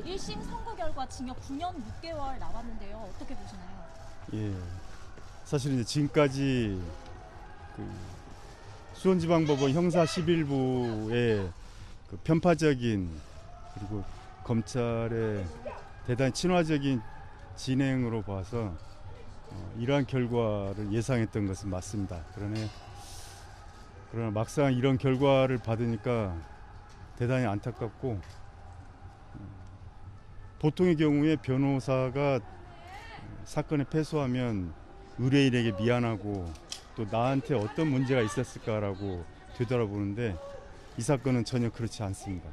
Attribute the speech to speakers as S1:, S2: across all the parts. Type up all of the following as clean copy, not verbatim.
S1: 네, 1심 선고 결과 징역 9년 6개월 나왔는데요. 어떻게 보시나요?
S2: 예, 사실 이제 지금까지 그 수원지방법원 형사 11부의 그 편파적인 그리고 검찰의 대단히 친화적인 진행으로 봐서 이러한 결과를 예상했던 것은 맞습니다. 그러나 막상 이런 결과를 받으니까 대단히 안타깝고, 보통의 경우에 변호사가 사건에 패소하면 의뢰인에게 미안하고 또 나한테 어떤 문제가 있었을까라고 되돌아보는데, 이 사건은 전혀 그렇지 않습니다.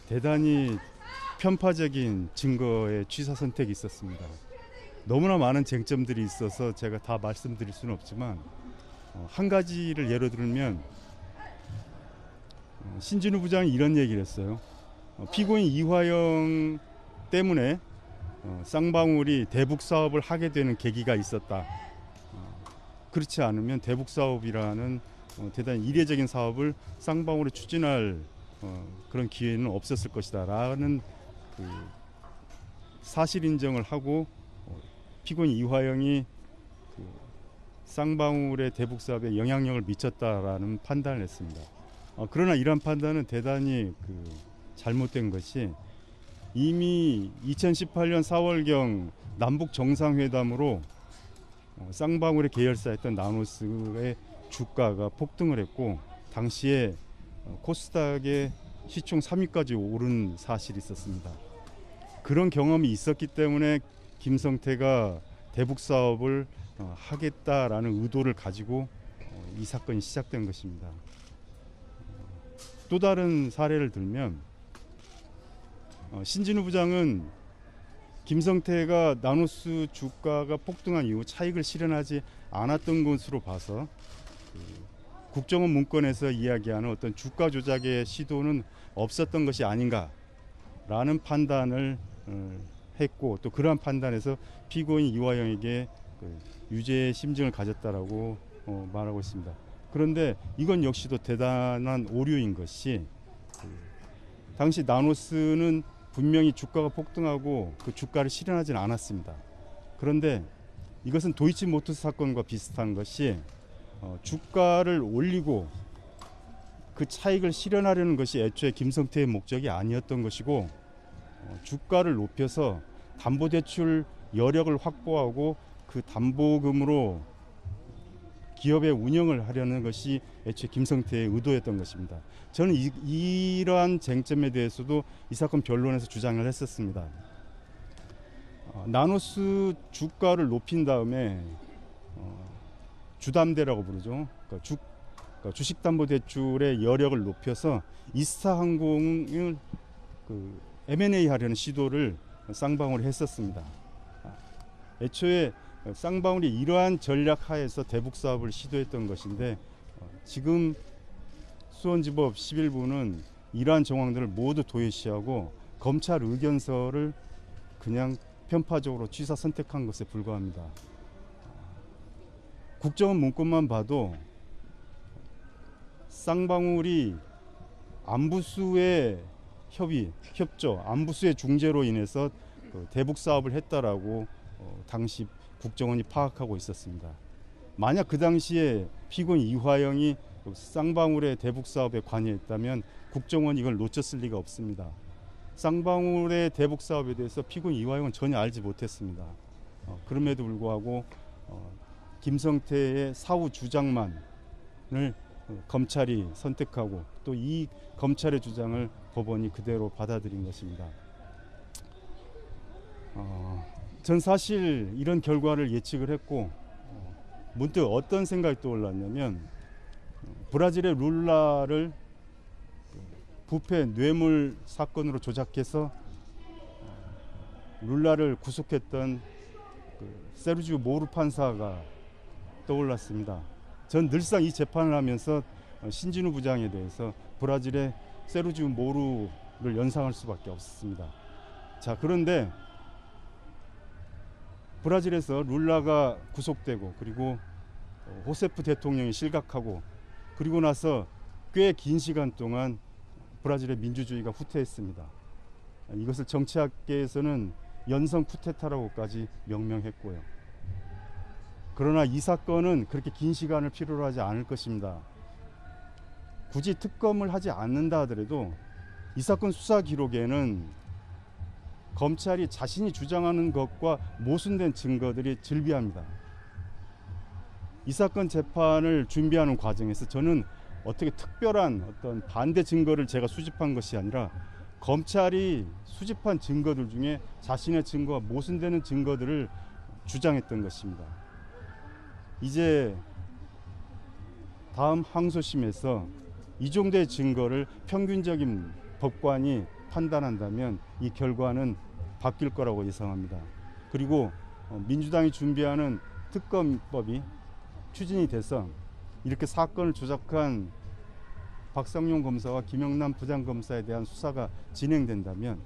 S2: 대단히 편파적인 증거의 취사 선택이 있었습니다. 너무나 많은 쟁점들이 있어서 제가 다 말씀드릴 수는 없지만, 한 가지를 예로 들면 신진우 부장이 이런 얘기를 했어요. 피고인 이화영 때문에 쌍방울이 대북 사업을 하게 되는 계기가 있었다. 그렇지 않으면 대북 사업이라는 대단히 이례적인 사업을 쌍방울이 추진할 그런 기회는 없었을 것이다 라는 그 사실 인정을 하고, 피고인 이화영이 그 쌍방울의 대북 사업에 영향력을 미쳤다라는 판단을 했습니다. 그러나 이러한 판단은 대단히 잘못된 것이, 이미 2018년 4월경 남북 정상회담으로 쌍방울의 계열사였던 나노스의 주가가 폭등을 했고, 당시에 코스닥의 시총 3위까지 오른 사실이 있었습니다. 그런 경험이 있었기 때문에 김성태가 대북 사업을 하겠다라는 의도를 가지고 이 사건이 시작된 것입니다. 또 다른 사례를 들면, 신진우 부장은 김성태가 나노스 주가가 폭등한 이후 차익을 실현하지 않았던 것으로 봐서 국정원 문건에서 이야기하는 어떤 주가 조작의 시도는 없었던 것이 아닌가라는 판단을 했고, 또 그러한 판단에서 피고인 이화영에게 유죄의 심증을 가졌다라고 말하고 있습니다. 그런데 이건 역시도 대단한 오류인 것이, 당시 나노스는 분명히 주가가 폭등하고 그 주가를 실현하지는 않았습니다. 그런데 이것은 도이치모터스 사건과 비슷한 것이, 주가를 올리고 그 차익을 실현하려는 것이 애초에 김성태의 목적이 아니었던 것이고, 주가를 높여서 담보대출 여력을 확보하고 그 담보금으로 기업의 운영을 하려는 것이 애초에 김성태의 의도였던 것입니다. 저는 이러한 쟁점에 대해서도 이 사건 변론에서 주장을 했었습니다. 나노스 주가를 높인 다음에 주담대라고 부르죠. 그러니까 주식담보대출의 여력을 높여서 이스타항공을 M&A 하려는 시도를 쌍방울이 했었습니다. 애초에 쌍방울이 이러한 전략 하에서 대북 사업을 시도했던 것인데, 지금 수원지법 11부는 이러한 정황들을 모두 도외시하고 검찰 의견서를 그냥 편파적으로 취사 선택한 것에 불과합니다. 국정원 문건만 봐도 쌍방울이 안부수의 협조, 안부수의 중재로 인해서 대북 사업을 했다라고 당시 국정원이 파악하고 있었습니다. 만약 그 당시에 피고인 이화영이 쌍방울의 대북 사업에 관여했다면 국정원이 이걸 놓쳤을 리가 없습니다. 쌍방울의 대북 사업에 대해서 피고인 이화영은 전혀 알지 못했습니다. 그럼에도 불구하고 김성태의 사후 주장만을 검찰이 선택하고, 또 이 검찰의 주장을 법원이 그대로 받아들인 것입니다. 전 사실 이런 결과를 예측을 했고, 문득 어떤 생각이 떠올랐냐면, 브라질의 룰라를 부패 뇌물 사건으로 조작해서 룰라를 구속했던 세르지오 모루 판사가 떠올랐습니다. 전 늘상 이 재판을 하면서 신진우 부장에 대해서 브라질의 세르지오 모루를 연상할 수밖에 없었습니다. 자, 그런데 브라질에서 룰라가 구속되고, 그리고 호세프 대통령이 실각하고, 그리고 나서 꽤 긴 시간 동안 브라질의 민주주의가 후퇴했습니다. 이것을 정치학계에서는 연성 쿠데타라고까지 명명했고요. 그러나 이 사건은 그렇게 긴 시간을 필요로 하지 않을 것입니다. 굳이 특검을 하지 않는다 하더라도 이 사건 수사 기록에는 검찰이 자신이 주장하는 것과 모순된 증거들이 즐비합니다. 이 사건 재판을 준비하는 과정에서 저는 어떻게 특별한 어떤 반대 증거를 제가 수집한 것이 아니라 검찰이 수집한 증거들 중에 자신의 증거와 모순되는 증거들을 주장했던 것입니다. 이제 다음 항소심에서 이 정도의 증거를 평균적인 법관이 판단한다면 이 결과는 바뀔 거라고 예상합니다. 그리고 민주당이 준비하는 특검법이 추진이 돼서 이렇게 사건을 조작한 박상용 검사와 김영남 부장검사에 대한 수사가 진행된다면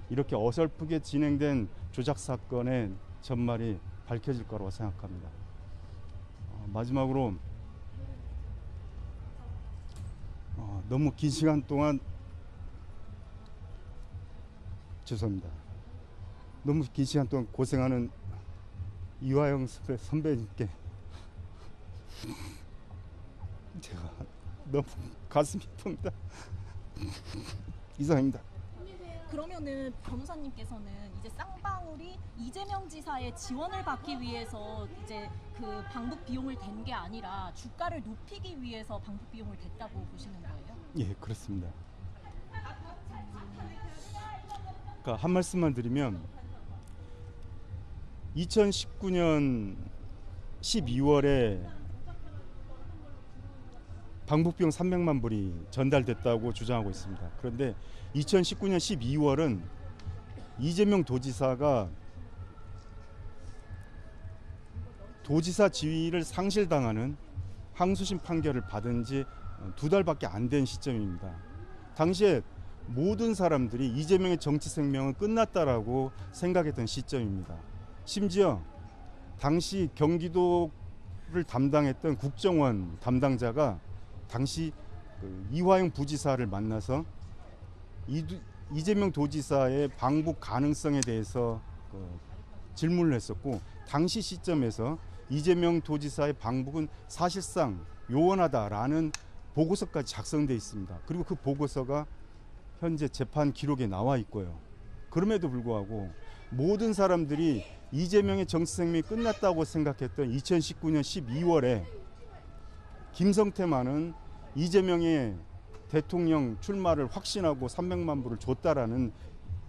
S2: 이렇게 어설프게 진행된 조작 사건의 전말이 밝혀질 거라고 생각합니다. 마지막으로 너무 긴 시간 동안 죄송합니다. 너무 긴 시간 동안 고생하는 이화영 선배님께 제가 너무 가슴이 아픕니다. 이상입니다.
S1: 그러면은 변호사님께서는 이제 쌍방울이 이재명 지사의 지원을 받기 위해서 이제 그 방북 비용을 댄 게 아니라 주가를 높이기 위해서 방북 비용을 댔다고 보시는 거예요?
S2: 예, 그렇습니다. 그러니까 한 말씀만 드리면 2019년 12월에 방북비용 300만 불이 전달됐다고 주장하고 있습니다. 그런데 2019년 12월은 이재명 도지사가 도지사 지위를 상실당하는 항소심 판결을 받은 지 2달밖에 안 된 시점입니다. 당시에 모든 사람들이 이재명의 정치 생명은 끝났다라고 생각했던 시점입니다. 심지어 당시 경기도를 담당했던 국정원 담당자가 당시 이화영 부지사를 만나서 이재명 도지사의 방북 가능성에 대해서 질문을 했었고, 당시 시점에서 이재명 도지사의 방북은 사실상 요원하다라는 보고서까지 작성되어 있습니다. 그리고 그 보고서가 현재 재판 기록에 나와 있고요. 그럼에도 불구하고 모든 사람들이 이재명의 정치 생명이 끝났다고 생각했던 2019년 12월에 김성태만은 이재명의 대통령 출마를 확신하고 300만 불을 줬다라는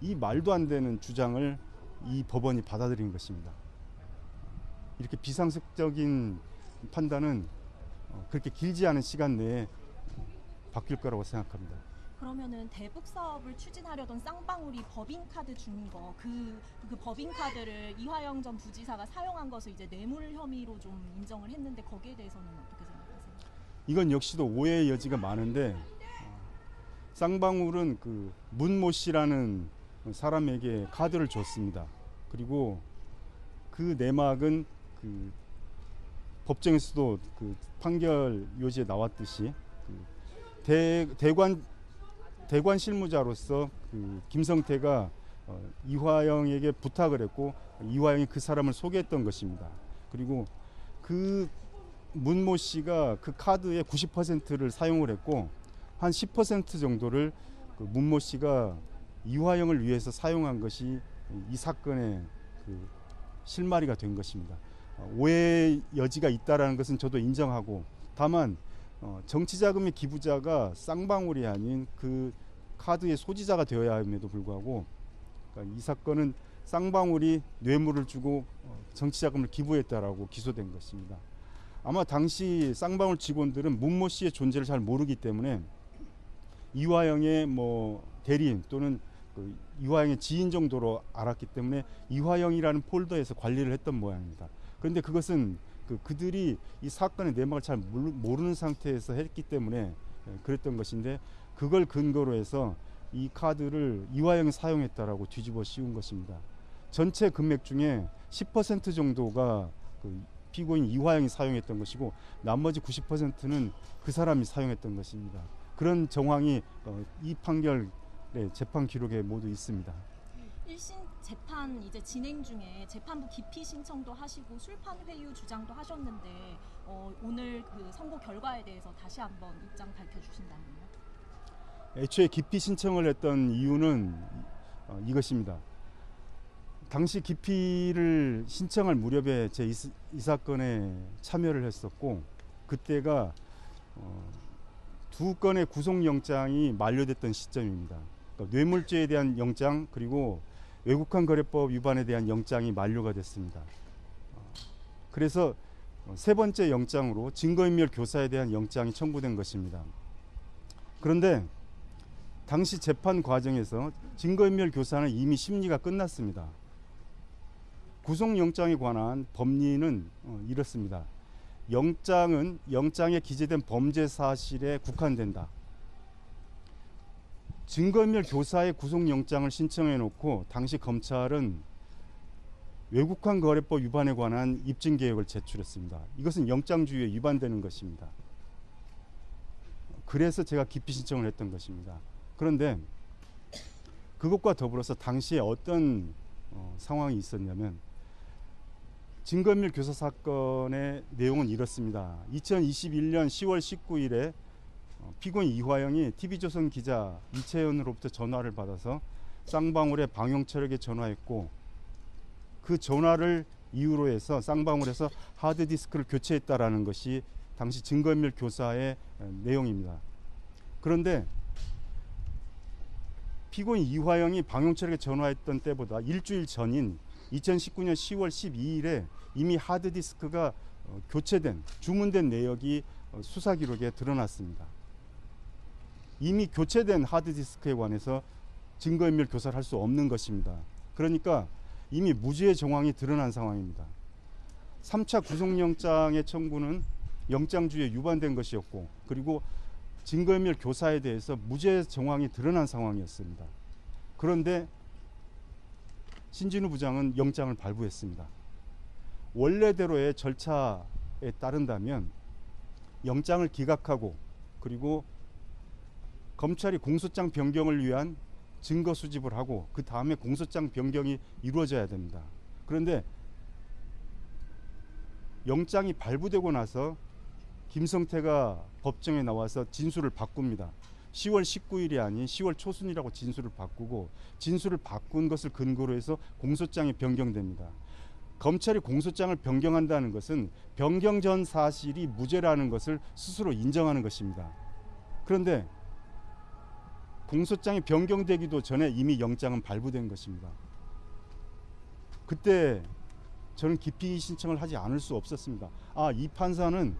S2: 이 말도 안 되는 주장을 이 법원이 받아들인 것입니다. 이렇게 비상식적인 판단은 그렇게 길지 않은 시간 내에 바뀔 거라고 생각합니다.
S1: 그러면은 대북 사업을 추진하려던 쌍방울이 법인카드 준 거, 그 법인카드를 이화영 전 부지사가 사용한 것을 이제 뇌물 혐의로 좀 인정을 했는데 거기에 대해서는 어떻게 생각하세요?
S2: 이건 역시도 오해의 여지가 많은데, 쌍방울은 그 문모 씨라는 사람에게 카드를 줬습니다. 그리고 그 내막은 그 법정에서도 그 판결 요지에 나왔듯이 대관 실무자로서 그 김성태가 이화영에게 부탁을 했고 이화영이 그 사람을 소개했던 것입니다. 그리고 그 문모 씨가 그 카드의 90%를 사용을 했고 한 10% 정도를 그 문모 씨가 이화영을 위해서 사용한 것이 이 사건의 그 실마리가 된 것입니다. 오해의 여지가 있다라는 것은 저도 인정하고, 다만 정치자금의 기부자가 쌍방울이 아닌 그 카드의 소지자가 되어야 함에도 불구하고, 그러니까 이 사건은 쌍방울이 뇌물을 주고 정치자금을 기부했다라고 기소된 것입니다. 아마 당시 쌍방울 직원들은 문모 씨의 존재를 잘 모르기 때문에 이화영의 대리인 또는 그 이화영의 지인 정도로 알았기 때문에 이화영이라는 폴더에서 관리를 했던 모양입니다. 그런데 그것은 그들이 이 사건의 내막을 잘 모르는 상태에서 했기 때문에 그랬던 것인데, 그걸 근거로 해서 이 카드를 이화영이 사용했다라고 뒤집어 씌운 것입니다. 전체 금액 중에 10% 정도가 그 피고인 이화영이 사용했던 것이고 나머지 90%는 그 사람이 사용했던 것입니다. 그런 정황이 이 판결 재판 기록에 모두 있습니다.
S1: 1심 재판 이제 진행 중에 재판부 기피 신청도 하시고 술판 회유 주장도 하셨는데 오늘 그 선고 결과에 대해서 다시 한번 입장 밝혀주신다면요?
S2: 애초에 기피 신청을 했던 이유는 이것입니다. 당시 기피를 신청할 무렵에 제 이 사건에 참여를 했었고 그때가 2건의 구속영장이 만료됐던 시점입니다. 그러니까 뇌물죄에 대한 영장 그리고 외국환거래법 위반에 대한 영장이 만료가 됐습니다. 그래서 세 번째 영장으로 증거인멸 교사에 대한 영장이 청구된 것입니다. 그런데 당시 재판 과정에서 증거인멸 교사는 이미 심리가 끝났습니다. 구속영장에 관한 법리는 이렇습니다. 영장은 영장에 기재된 범죄 사실에 국한된다. 증거인멸 교사의 구속영장을 신청해 놓고 당시 검찰은 외국환 거래법 위반에 관한 입증 계획을 제출했습니다. 이것은 영장주의에 위반되는 것입니다. 그래서 제가 기피 신청을 했던 것입니다. 그런데 그것과 더불어서 당시에 어떤 상황이 있었냐면 증거인멸 교사 사건의 내용은 이렇습니다. 2021년 10월 19일에 피고인 이화영이 TV조선 기자 이채연으로부터 전화를 받아서 쌍방울의 방용철에게 전화했고 그 전화를 이유로 해서 쌍방울에서 하드디스크를 교체했다라는 것이 당시 증거인멸 교사의 내용입니다. 그런데 피고인 이화영이 방용철에게 전화했던 때보다 일주일 전인 2019년 10월 12일에 이미 하드디스크가 교체된 주문된 내역이 수사 기록에 드러났습니다. 이미 교체된 하드디스크에 관해서 증거인멸 교사를 할 수 없는 것입니다. 그러니까 이미 무죄의 정황이 드러난 상황입니다. 3차 구속영장의 청구는 영장주의에 위반된 것이었고 그리고 증거인멸 교사에 대해서 무죄의 정황이 드러난 상황이었습니다. 그런데 신진우 부장은 영장을 발부했습니다. 원래대로의 절차에 따른다면 영장을 기각하고 그리고 검찰이 공소장 변경을 위한 증거 수집을 하고 그 다음에 공소장 변경이 이루어져야 됩니다. 그런데 영장이 발부되고 나서 김성태가 법정에 나와서 진술을 바꿉니다. 10월 19일이 아닌 10월 초순이라고 진술을 바꾸고 진술을 바꾼 것을 근거로 해서 공소장이 변경됩니다. 검찰이 공소장을 변경한다는 것은 변경 전 사실이 무죄라는 것을 스스로 인정하는 것입니다. 그런데 공소장이 변경되기도 전에 이미 영장은 발부된 것입니다. 그때 저는 기피 신청을 하지 않을 수 없었습니다. 이 판사는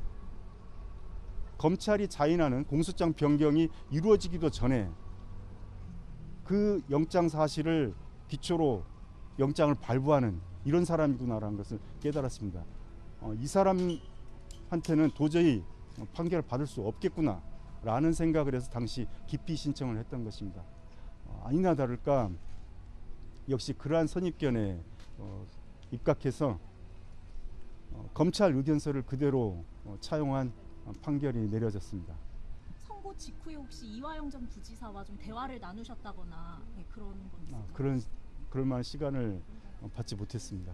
S2: 검찰이 자인하는 공소장 변경이 이루어지기도 전에 그 영장 사실을 기초로 영장을 발부하는 이런 사람이구나라는 것을 깨달았습니다. 이 사람한테는 도저히 판결을 받을 수 없겠구나라는 생각을 해서 당시 기피 신청을 했던 것입니다. 아니나 다를까 역시 그러한 선입견에 입각해서 검찰 의견서를 그대로 차용한 판결이 내려졌습니다.
S1: 선고 직후에 혹시 이화영 전 부지사와 좀 대화를 나누셨다거나 그런 건 있나요?
S2: 그럴 만한 시간을 받지 못했습니다.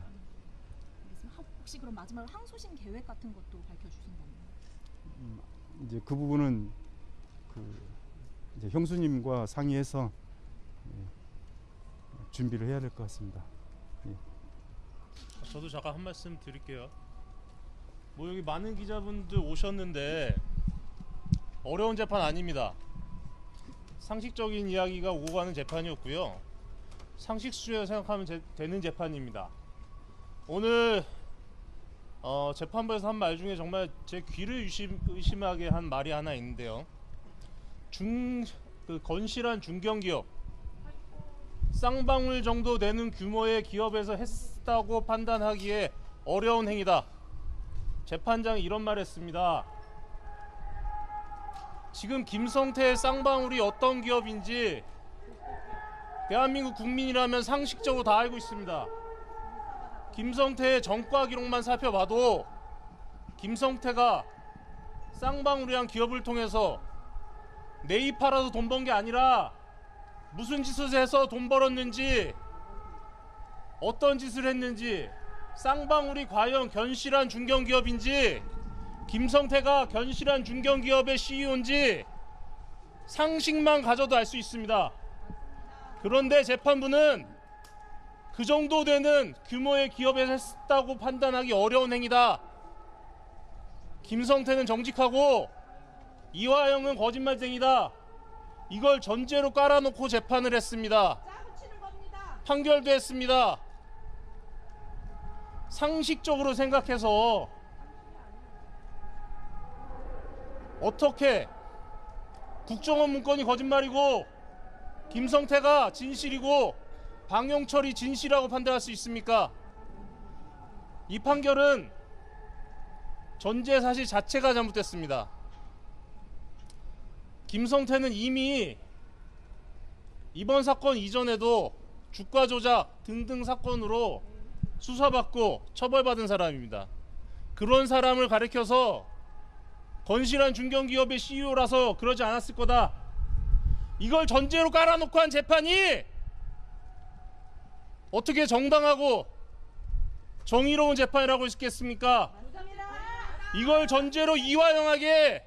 S1: 알겠습니다. 혹시 그럼 마지막으로 항소심 계획 같은 것도 밝혀주신다면?
S2: 이제 그 부분은 이제 형수님과 상의해서 준비를 해야 될 것 같습니다.
S3: 저도 잠깐 한 말씀 드릴게요. 여기 많은 기자분들 오셨는데 어려운 재판 아닙니다. 상식적인 이야기가 오고 가는 재판이었고요. 상식 수준에서 생각하면 되는 재판입니다. 오늘 재판부에서 한 말 중에 정말 제 귀를 의심하게 한 말이 하나 있는데요. 건실한 중견기업 쌍방울 정도 되는 규모의 기업에서 했다고 판단하기에 어려운 행위다. 재판장이 이런 말 했습니다. 지금 김성태의 쌍방울이 어떤 기업인지 대한민국 국민이라면 상식적으로 다 알고 있습니다. 김성태의 전과 기록만 살펴봐도 김성태가 쌍방울이란 기업을 통해서 네이 팔아서 돈 번 게 아니라 무슨 짓을 해서 돈 벌었는지, 어떤 짓을 했는지, 쌍방울이 과연 견실한 중견기업인지, 김성태가 견실한 중견기업의 CEO인지 상식만 가져도 알 수 있습니다. 그런데 재판부는 그 정도 되는 규모의 기업에서 했다고 판단하기 어려운 행위다. 김성태는 정직하고 이화영은 거짓말쟁이다. 이걸 전제로 깔아놓고 재판을 했습니다. 판결도 했습니다. 상식적으로 생각해서 어떻게 국정원 문건이 거짓말이고 김성태가 진실이고 방용철이 진실이라고 판단할 수 있습니까? 이 판결은 전제 사실 자체가 잘못됐습니다. 김성태는 이미 이번 사건 이전에도 주가 조작 등등 사건으로 수사받고 처벌받은 사람입니다. 그런 사람을 가리켜서 건실한 중견기업의 CEO라서 그러지 않았을 거다. 이걸 전제로 깔아놓고 한 재판이 어떻게 정당하고 정의로운 재판이라고 할 수 있겠습니까? 이걸 전제로 이화영에게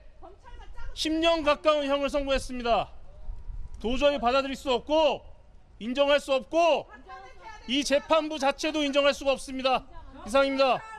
S3: 10년 가까운 형을 선고했습니다. 도저히 받아들일 수 없고 인정할 수 없고 이 재판부 자체도 인정할 수가 없습니다. 이상입니다.